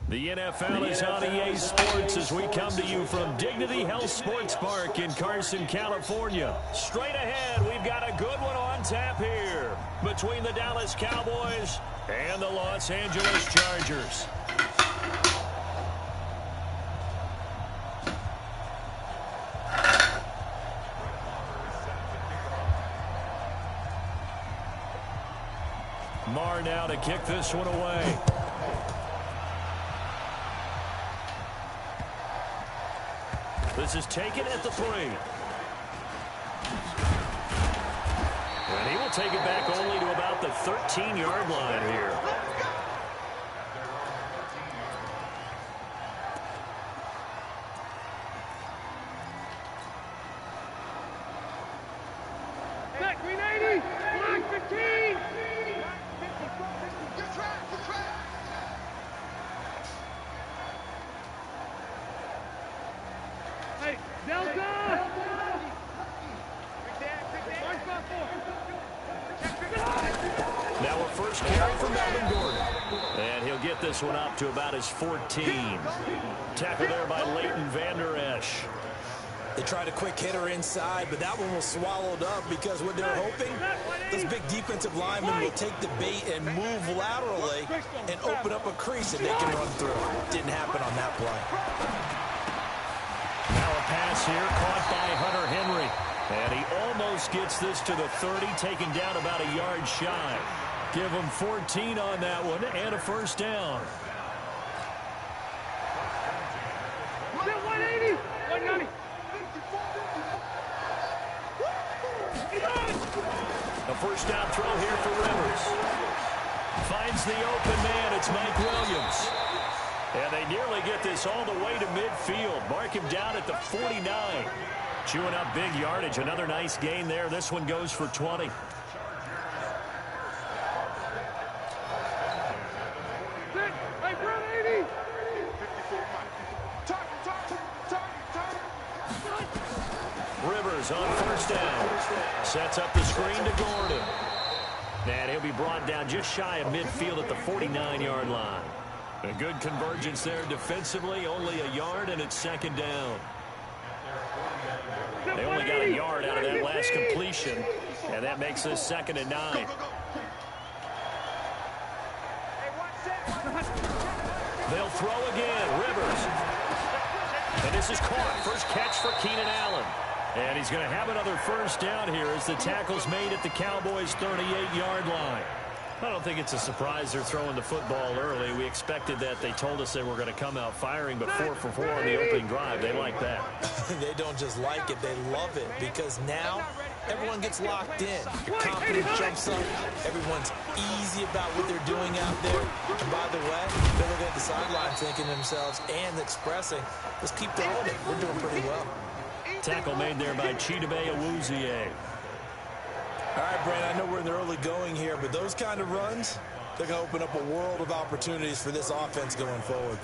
The NFL is on EA Sports as we come to you from Dignity Health Sports Park in Carson, California. Straight ahead, we've got a good one on tap here between the Dallas Cowboys and the Los Angeles Chargers. Marr now to kick this one away. This is taken at the 3. And he will take it back only to about the 13-yard line here. Now a first carry for Melvin Gordon. And he'll get this one up to about his 14. Tackle there by Leighton Vander Esch. They tried a quick hitter inside, but that one was swallowed up because what they're hoping, this big defensive lineman will take the bait and move laterally and open up a crease that they can run through. Didn't happen on that play. Now a pass here caught by Hunter Henry. And he almost gets this to the 30, taken down about a yard shy. Give him 14 on that one and a first down. 180, 190. A first down throw here for Rivers. Finds the open man. It's Mike Williams. And they nearly get this all the way to midfield. Mark him down at the 49. Chewing up big yardage. Another nice gain there. This one goes for 20. Rivers on first down. Sets up the screen to Gordon. And he'll be brought down just shy of midfield at the 49-yard line. A good convergence there defensively. Only a yard, and it's second down. They only got a yard out of that last completion, and that makes this 2nd and 9. They'll throw again. Rivers. And this is caught. First catch for Keenan Allen. And he's going to have another first down here as the tackle's made at the Cowboys' 38-yard line. I don't think it's a surprise they're throwing the football early. We expected that. They told us they were going to come out firing, but 4 for 4 on the opening drive. They like that. They don't just like it, they love it, because now everyone gets locked in. Your confidence jumps up. Everyone's easy about what they're doing out there. And by the way, they're looking at the sideline thinking to themselves and expressing, let's keep throwing it. We're doing pretty well. Tackle made there by STEVEahRACHIE's. All right, Brandon, I know we're in the early going here, but those kind of runs, they're going to open up a world of opportunities for this offense going forward.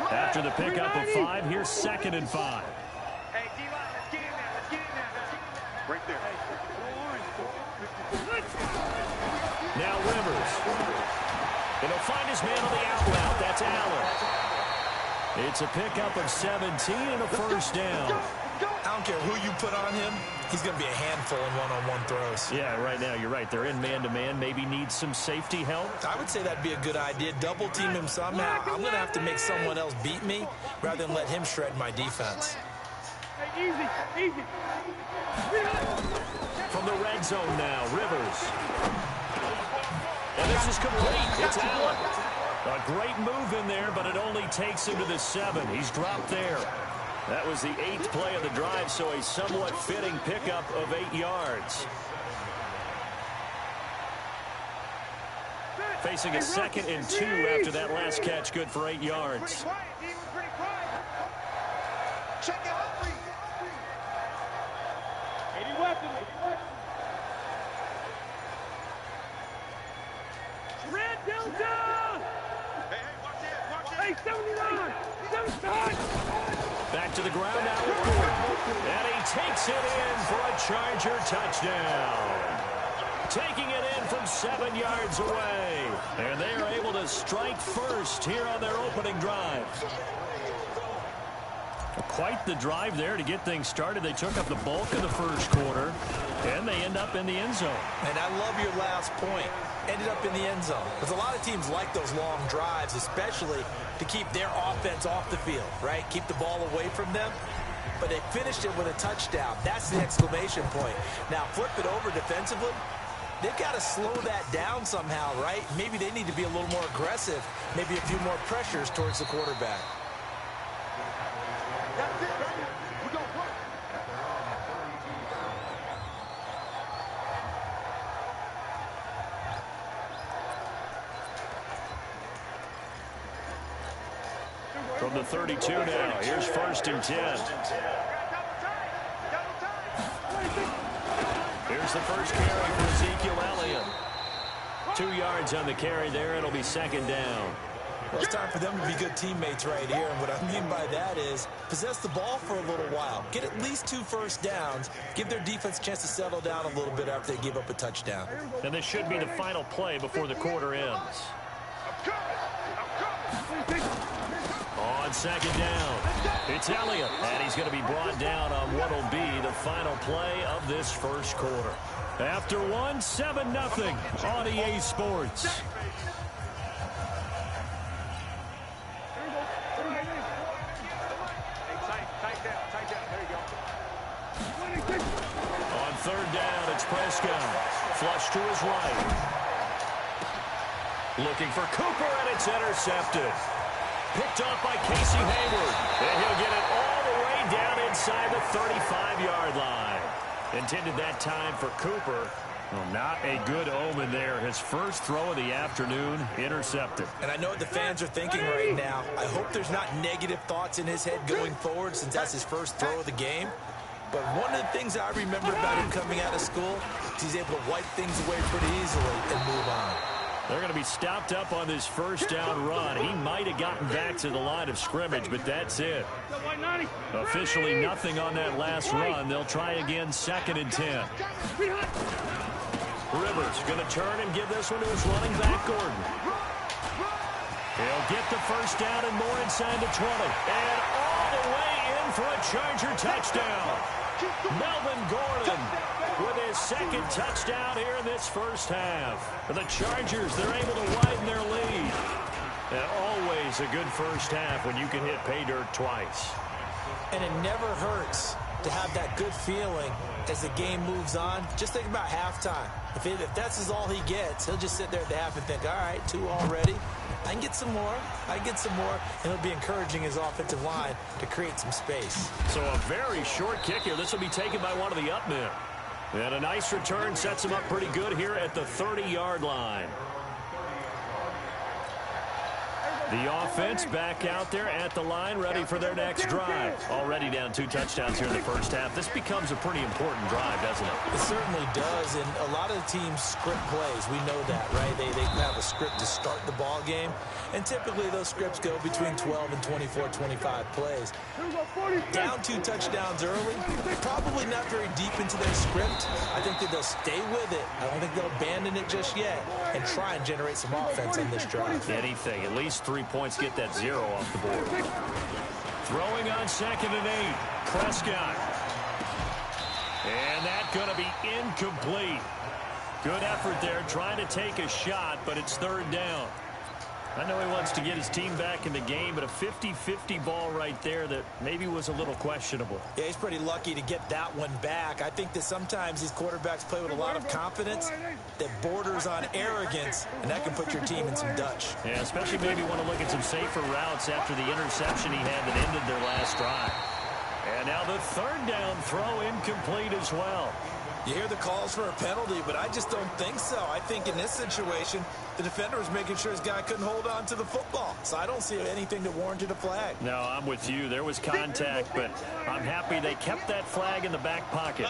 After the pickup of 5, here's 2nd and 5. Hey, D-line, let's get in there. Let's get in there. Right there. Now Rivers. And he'll find his man on the out route. That's Allen. It's a pickup of 17 and a first down. I don't care who you put on him, he's going to be a handful in one-on-one throws. Yeah, right now, you're right. They're in man-to-man. Maybe needs some safety help. I would say that'd be a good idea. Double team him somehow. I'm going to have to make someone else beat me rather than let him shred my defense. Hey, easy. From the red zone now, Rivers. And this is complete. It's Allen. A great move in there, but it only takes him to the 7. He's dropped there. That was the 8th play of the drive, so a somewhat fitting pickup of 8 yards. Facing a 2nd and 2 after that last catch, good for 8 yards. Check it out. 80 weapons. Red Delta! Hey, 79! 79! Back to the ground now with Gordon. And he takes it in for a Charger touchdown. taking it in from 7 yards away. And they are able to strike first here on their opening drive. Quite the drive there to get things started. They took up the bulk of the first quarter, and they end up in the end zone. And I love your last point. Ended up in the end zone. Because a lot of teams like those long drives, especially to keep their offense off the field, right? Keep the ball away from them. But they finished it with a touchdown. That's the exclamation point. Now, flip it over defensively. They've got to slow that down somehow, right? Maybe they need to be a little more aggressive. Maybe a few more pressures towards the quarterback. That's it, baby. We're going to work. From the 32 now, here's 1st and 10. Here's the first carry for Ezekiel Elliott. 2 yards on the carry there. It'll be 2nd down. Well, it's time for them to be good teammates right here. And what I mean by that is possess the ball for a little while. Get at least 2 first downs. Give their defense a chance to settle down a little bit after they give up a touchdown. And this should be the final play before the quarter ends. On 2nd down, it's Elliott. And he's going to be brought down on what will be the final play of this first quarter. After one, 7-0 on EA Sports. On 3rd down, it's Prescott. Flush to his right. Looking for Cooper, and it's intercepted. Picked off by Casey Hayward. And he'll get it all the way down inside the 35-yard line. Intended that time for Cooper. Well, not a good omen there. His first throw of the afternoon, intercepted. And I know what the fans are thinking right now. I hope there's not negative thoughts in his head going forward since that's his first throw of the game. But one of the things I remember about him coming out of school is he's able to wipe things away pretty easily and move on. They're going to be stopped up on this first down run. He might have gotten back to the line of scrimmage, but that's it. Officially nothing on that last run. They'll try again, 2nd and 10. Rivers going to turn and give this one to his running back, Gordon. He'll get the first down and more inside the 20. And all the way in for a Charger touchdown. Melvin Gordon with his 2nd touchdown here in this first half. For the Chargers, they're able to widen their lead. And always a good first half when you can hit pay dirt twice. And it never hurts to have that good feeling as the game moves on. Just think about halftime. If that's all he gets, he'll just sit there at the half and think, all right, 2 already. I can get some more. I can get some more. And he'll be encouraging his offensive line to create some space. So a very short kick here. This will be taken by one of the up men. And a nice return sets him up pretty good here at the 30-yard line. The offense back out there at the line, ready for their next drive. Already down 2 touchdowns here in the first half. This becomes a pretty important drive, doesn't it? It certainly does, and a lot of the teams script plays. We know that, right? They have a script to start the ball game, and typically those scripts go between 12 and 24, 25 plays. Down 2 touchdowns early, probably not very deep into their script. I think that they'll stay with it. I don't think they'll abandon it just yet and try and generate some offense on this drive. Anything, at least 3 points, get that 0 off the board. Throwing on 2nd and 8, Prescott. And that's going to be incomplete. Good effort there, trying to take a shot, but it's 3rd down. I know he wants to get his team back in the game, but a 50-50 ball right there that maybe was a little questionable. Yeah, he's pretty lucky to get that one back. I think that sometimes these quarterbacks play with a lot of confidence that borders on arrogance, and that can put your team in some Dutch. Yeah, especially maybe want to look at some safer routes after the interception he had that ended their last drive. And now the 3rd down throw incomplete as well. You hear the calls for a penalty, but I just don't think so. I think in this situation, the defender was making sure his guy couldn't hold on to the football. So I don't see anything that warranted a flag. No, I'm with you. There was contact, but I'm happy they kept that flag in the back pocket.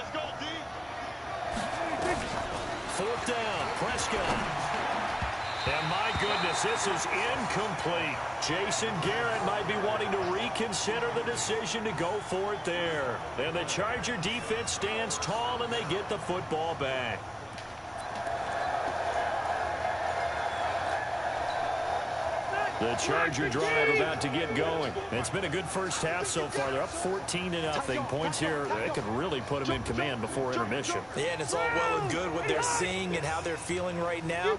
4th down, Prescott. And my goodness, this is incomplete. Jason Garrett might be wanting to reconsider the decision to go for it there. And the Charger defense stands tall, and they get the football back. The Charger drive about to get going. It's been a good first half so far. They're up 14-0. Points here, they could really put them in command before intermission. Yeah, and it's all well and good what they're seeing and how they're feeling right now.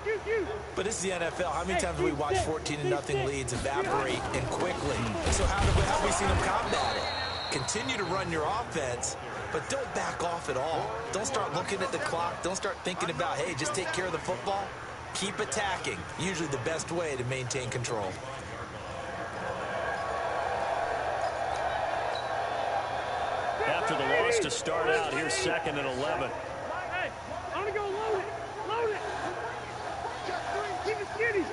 But this is the NFL. How many times have we watched 14-0 leads evaporate and quickly? So how have we seen them combat it? Continue to run your offense, but don't back off at all. Don't start looking at the clock. Don't start thinking about, hey, just take care of the football. Keep attacking. Usually the best way to maintain control. After the loss to start out, here's 2nd and 11. Hey, I'm gonna go load it. Load it. Keep it skinny.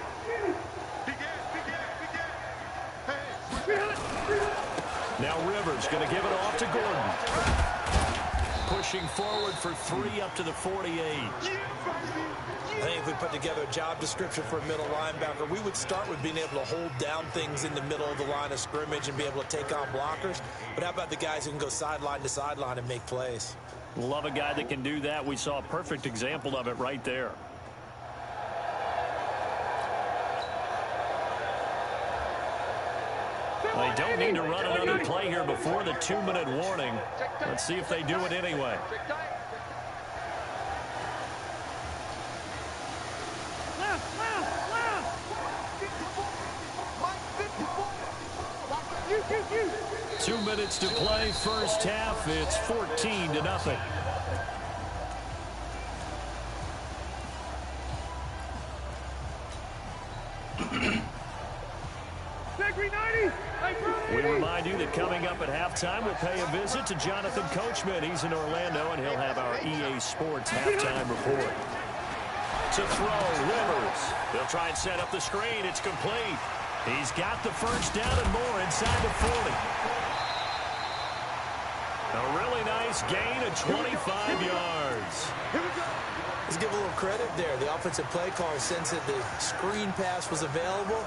Now Rivers going to give it off to Gordon. Pushing forward for 3 up to the 48. I think if we put together a job description for a middle linebacker, we would start with being able to hold down things in the middle of the line of scrimmage and be able to take on blockers. But how about the guys who can go sideline to sideline and make plays? Love a guy that can do that. We saw a perfect example of it right there. They don't need to run another play here before the 2-minute warning. Let's see if they do it anyway. Left. 2 minutes to play, first half. It's 14-0. We remind you that coming up at halftime, we'll pay a visit to Jonathan Coachman. He's in Orlando, and he'll have our EA Sports halftime report. To throw, Rivers. They'll try and set up the screen. It's complete. He's got the first down and more inside the 40. A really nice gain of 25 yards. Let's give a little credit there. The offensive play caller sensed that the screen pass was available.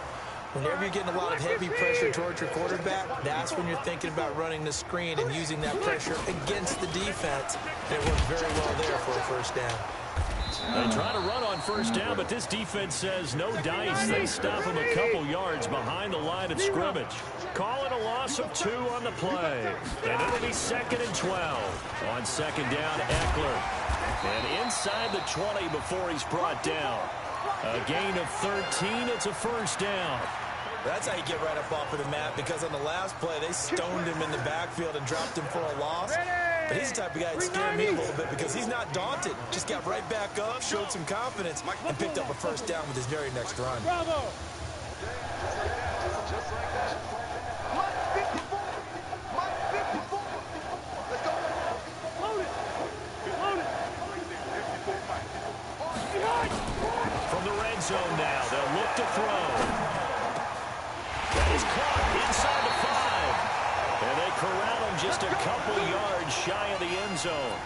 Whenever you're getting a lot of heavy pressure towards your quarterback, that's when you're thinking about running the screen and using that pressure against the defense. And it worked very well there for a first down. They try to run on first down, but this defense says no dice. They stop him a couple yards behind the line of scrimmage. Call it a loss of 2 on the play. And it'll be 2nd and 12. On 2nd down, Eckler. And inside the 20 before he's brought down. A gain of 13. It's a first down. That's how you get right up off of the mat, because on the last play, they stoned him in the backfield and dropped him for a loss. But he's the type of guy that scared me a little bit because he's not daunted. Just got right back up, showed some confidence, and picked up a first down with his very next run. Bravo. From the red zone now, they'll look to throw. That is caught inside the 5. And they corral him just a couple yards shy of the end zone.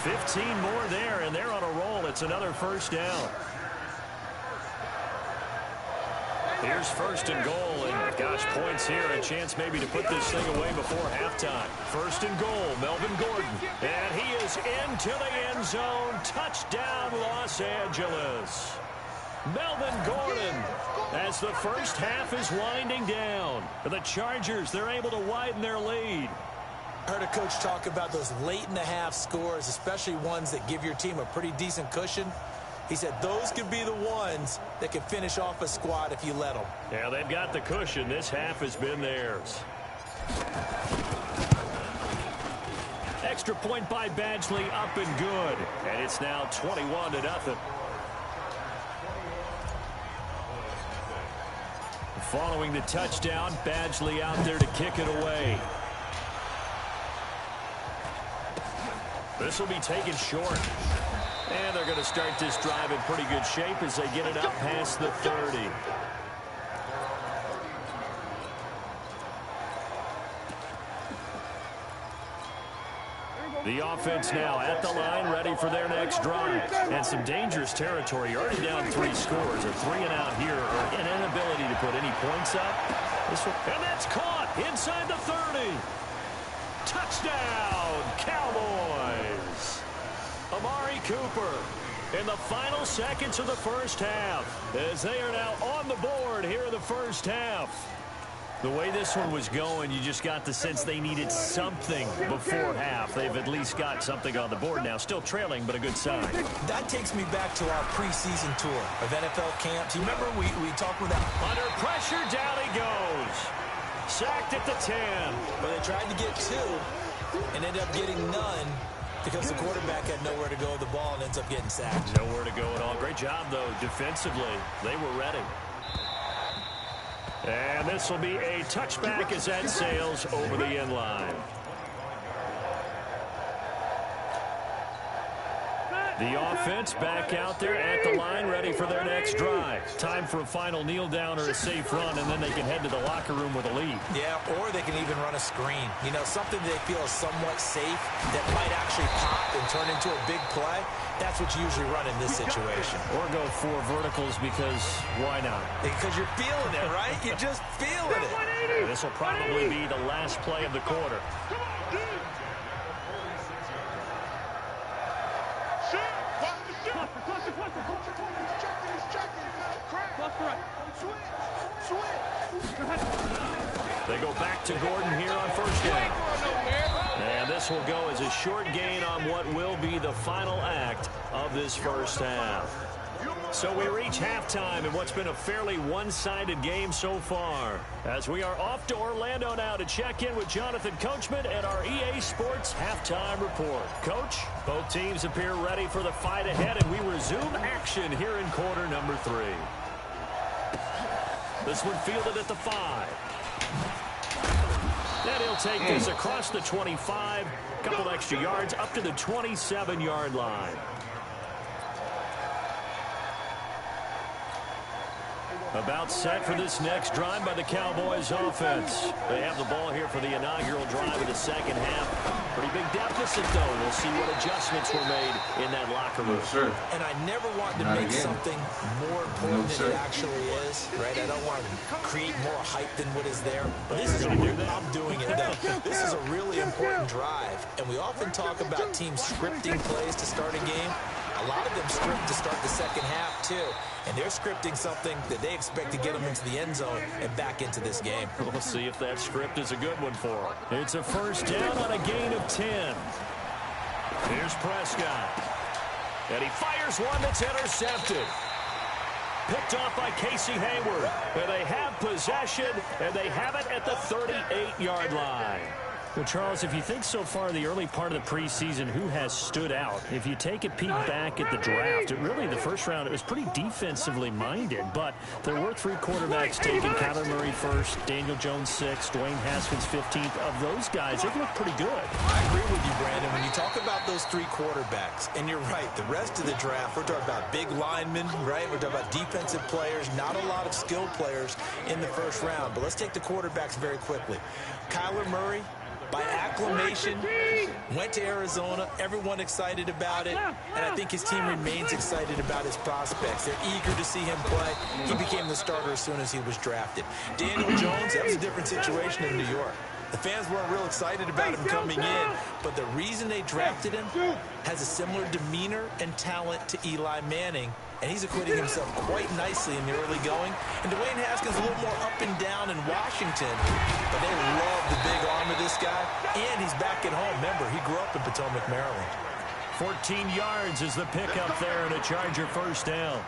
15 more there, and they're on a roll. It's another first down. Here's 1st and goal, and gosh, points here. A chance maybe to put this thing away before halftime. 1st and goal, Melvin Gordon. And he is into the end zone. Touchdown, Los Angeles. Melvin Gordon, as the first half is winding down. The Chargers, they're able to widen their lead. I heard a coach talk about those late-in-the-half scores, especially ones that give your team a pretty decent cushion. He said those could be the ones that can finish off a squad if you let them. Yeah, they've got the cushion. This half has been theirs. Extra point by Badgley, up and good. And it's now 21-0. Following the touchdown, Badgley out there to kick it away. This will be taken short. And they're going to start this drive in pretty good shape as they get it up past the 30. The offense now at the line, ready for their next drive. And some dangerous territory. Already down 3 scores. A 3 and out here, or an inability to put any points up. And that's caught inside the 30. Touchdown, Cowboys. Amari Cooper. in the final seconds of the first half, as they are now on the board here in the first half. The way this one was going, you just got the sense they needed something before half. They've at least got something on the board now. Still trailing, but a good sign. That takes me back to our preseason tour of NFL camps. You remember we talked with that? Under pressure, down he goes. Sacked at the 10. But they tried to get 2 and ended up getting none because the quarterback had nowhere to go with the ball and ends up getting sacked. Nowhere to go at all. Great job, though, defensively. They were ready. And this will be a touchback as that sails over the end line. The offense back out there at the line, ready for their next drive. Time for a final kneel down or a safe run, and then they can head to the locker room with a lead. Yeah, or they can even run a screen. You know, something they feel is somewhat safe that might actually pop and turn into a big play. That's what you usually run in this situation. Or go 4 verticals because why not? Because you're feeling it, right? You're just feeling it. This will probably be the last play of the quarter. They go back to Gordon here on first down. And this will go as a short gain on what will be the final act of this first half. So we reach halftime in what's been a fairly one-sided game so far, as we are off to Orlando now to check in with Jonathan Coachman at our EA Sports Halftime Report. Coach, both teams appear ready for the fight ahead, and we resume action here in quarter number 3. This one fielded at the 5. Then he'll take this across the 25, couple extra yards up to the 27-yard line. About set for this next drive by the Cowboys offense. They have the ball here for the inaugural drive of the second half. Pretty big deficit, though. We'll see what adjustments were made in that locker room. Sure. And I never want to make something more important than it actually is, right? I don't want to create more hype than what is there. But this is I'm doing it, though. This is a really important drive. And we often talk about teams scripting plays to start a game. A lot of them script to start the second half, too. And they're scripting something that they expect to get them into the end zone and back into this game. We'll see if that script is a good one for them. It's a first down on a gain of 10. Here's Prescott. And he fires one that's intercepted. Picked off by Casey Hayward. And they have possession, and they have it at the 38-yard line. Well, Charles, if you think so far the early part of the preseason, who has stood out? If you take a peek back at the draft, really the first round, it was pretty defensively minded, but there were 3 quarterbacks taken. Kyler Murray first, Daniel Jones 6th, Dwayne Haskins 15th. Of those guys, they've looked pretty good. I agree with you, Brandon. When you talk about those 3 quarterbacks, and you're right, the rest of the draft, we're talking about big linemen, right? We're talking about defensive players, not a lot of skilled players in the first round. But let's take the quarterbacks very quickly. Kyler Murray, by acclamation, went to Arizona. Everyone excited about it. And I think his team remains excited about his prospects. They're eager to see him play. He became the starter as soon as he was drafted. Daniel Jones, that was a different situation in New York. The fans weren't real excited about him coming in, but the reason they drafted him has a similar demeanor and talent to Eli Manning, and he's acquitting himself quite nicely in the early going. And Dwayne Haskins a little more up and down in Washington, but they love the big arm of this guy, and he's back at home. Remember, he grew up in Potomac, Maryland. 14 yards is the pickup there, and a Charger first down.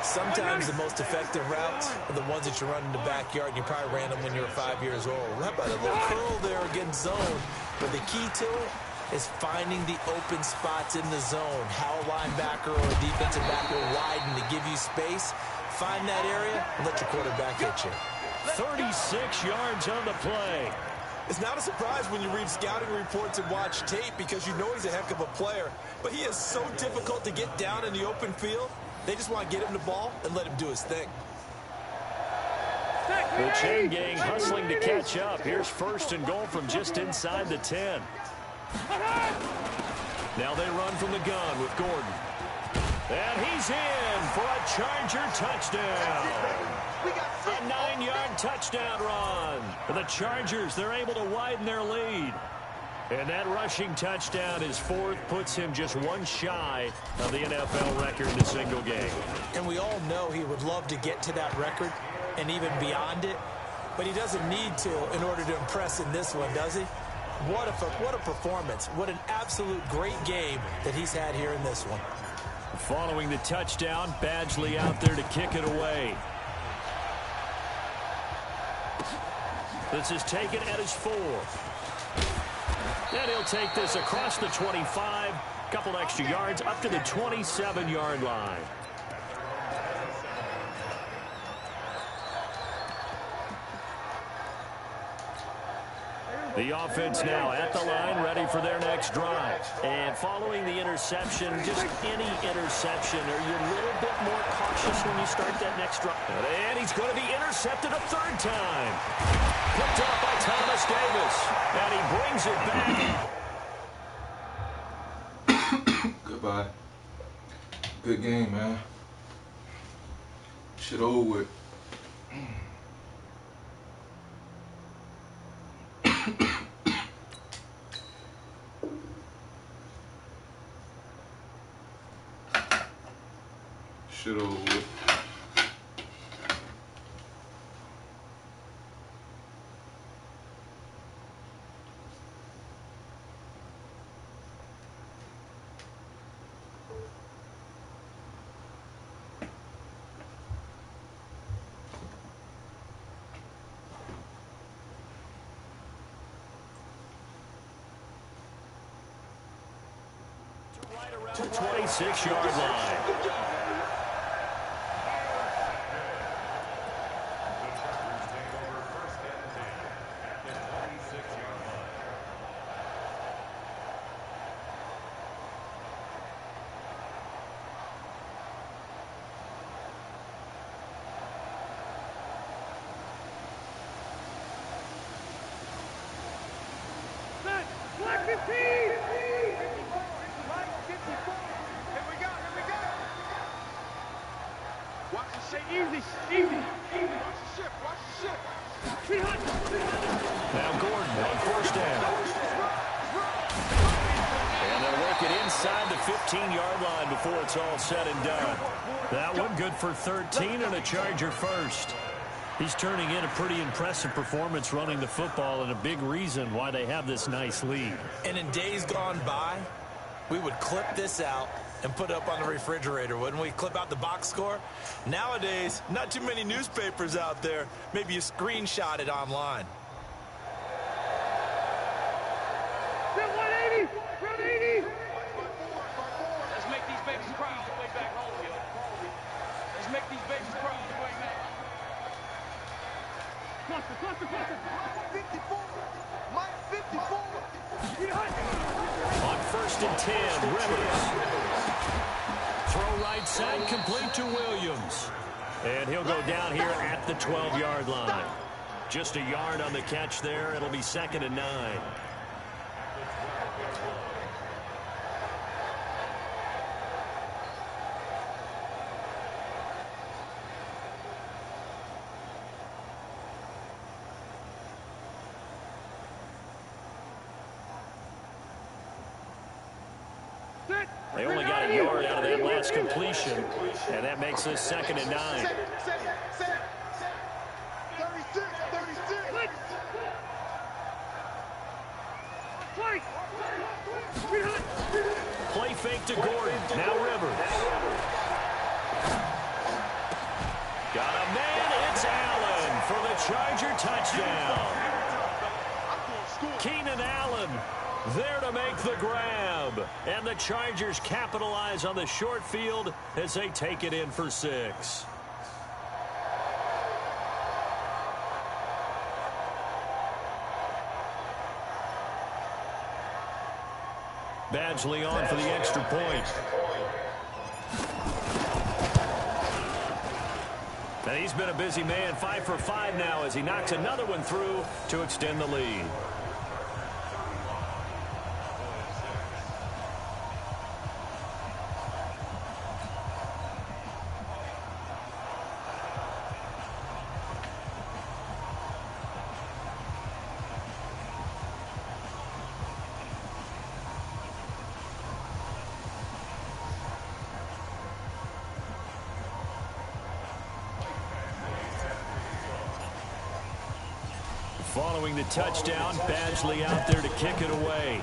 Sometimes the most effective routes are the ones that you run in the backyard. You probably ran them when you were 5 years old. How about a little curl there against zone? But the key to it is finding the open spots in the zone. How a linebacker or a defensive back will widen to give you space. Find that area and let your quarterback hit you. 36 yards on the play. It's not a surprise when you read scouting reports and watch tape because you know he's a heck of a player. But he is so difficult to get down in the open field. They just want to get him the ball and let him do his thing. The chain gang hustling to catch up. Here's first and goal from just inside the 10. Now they run from the gun with Gordon. And he's in for a Charger touchdown. A 9-yard touchdown run. For the Chargers, they're able to widen their lead. And that rushing touchdown, his fourth, puts him just one shy of the NFL record in a single game. And we all know he would love to get to that record and even beyond it, but he doesn't need to in order to impress in this one, does he? What a performance. What an absolute great game that he's had here in this one. Following the touchdown, Badgley out there to kick it away. This is taken at his 4. And he'll take this across the 25, couple extra yards up to the 27-yard line. The offense now at the line, ready for their next drive. And following the interception, just any interception, are you a little bit more cautious when you start that next drive? And he's going to be intercepted a third time. Picked up by Thomas Davis. And he brings it back. Goodbye. Good game, man. Shit over with. Shit over with. To 26-yard line. Black 15! Easy. Watch the ship. Now Gordon on first down. And they'll work it inside the 15-yard line before it's all said and done. That one good for 13 and a Charger first. He's turning in a pretty impressive performance running the football and a big reason why they have this nice lead. And in days gone by, we would clip this out and put it up on the refrigerator, wouldn't we? Clip out the box score. Nowadays, not too many newspapers out there. Maybe you screenshot it online. 180! 180! Let's make these babies proud on the way back home, yo. Let's make these babies proud on the way back. Cluster. 54! Mike 54! On first and 10, Rivers. Throw right side, complete to Williams. And he'll go down here at the 12-yard line. Just a yard on the catch there. It'll be 2nd and 9. They only got a yard out of that last completion, and that makes this 2nd and 9. 36. Play fake to Gordon. Now Rivers. Got a man. It's Allen for the Charger touchdown. Keenan Allen there to make the grab. And the Chargers capitalize on the short field as they take it in for 6. Badgley on for the extra point. And he's been a busy man, 5 for 5 now as he knocks another one through to extend the lead. Following the touchdown, Badgley out there to kick it away.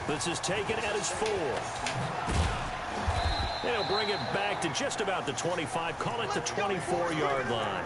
This is taken at his 4. And he'll bring it back to just about the 25. Call it the 24-yard line.